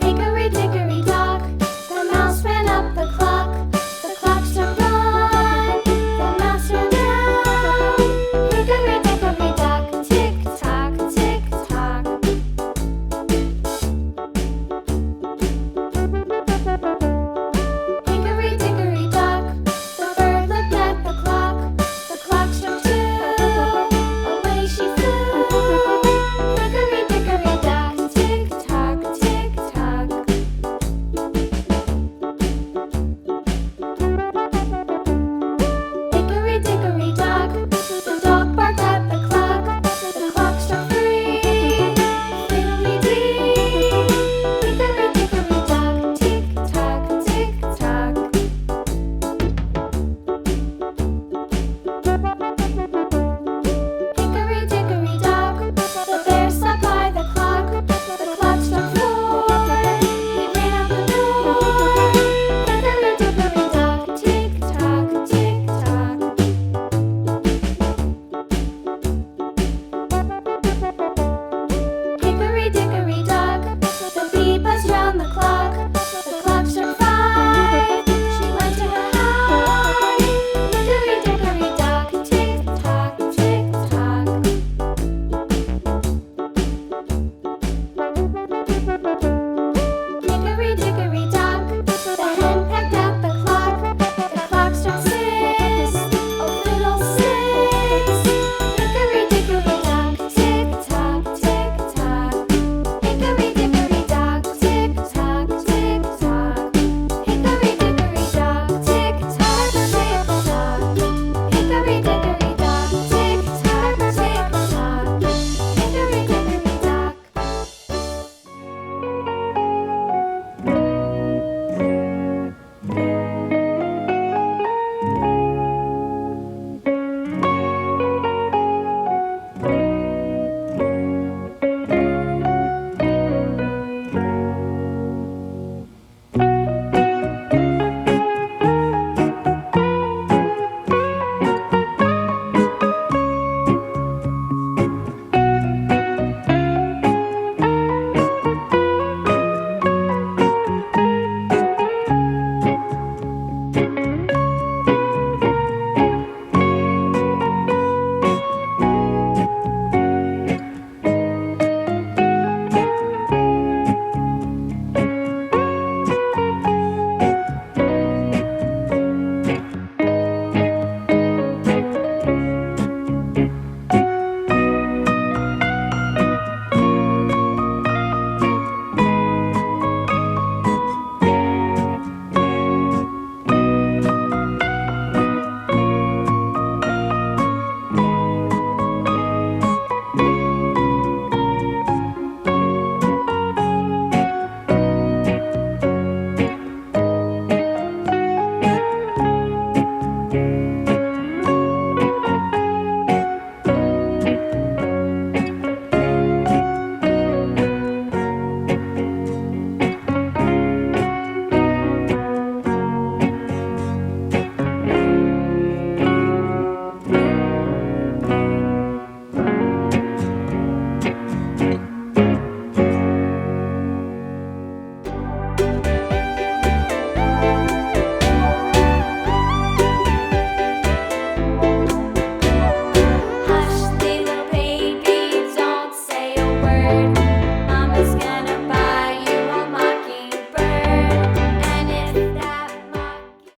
Hickory dickory dock, the mouse ran up the clock. The clock struck one, the mouse ran down. Hickory dickory dock, tick tock, tick tock. Hickory dickory dock, the bird looked at the clock. The clock struck two, away she flew. Hickory dickory dock, tick tock, tick tock. Hickory dickory dock, the dog barked at the clock. The clock struck three, fiddly-dee. Hickory dickory dock, tick tock, tick tock. Hickory dickory dock, the bear sat by the clock. The clock struck four, he ran out the door. Hickory dickory dock, tick tock, tick tock. Hickory dickory dock, the bee buzzed round the clock. The clock struck five, she went to her hive. Hickory dickory dock, tick tock, tick tock. Hickory dickory dock, the hen pecked at the clock. The clock struck six, oh fiddlesticks. Hickory dickory dock, tick tock, tick tock. Hickory dickory dock, tick tock, tick tock. Hickory dickory dock, tick tock, tick tock. Hickory dickory dock, tick tock, tick tock. Hickory dickory dock. Hush, little baby, don't say a word.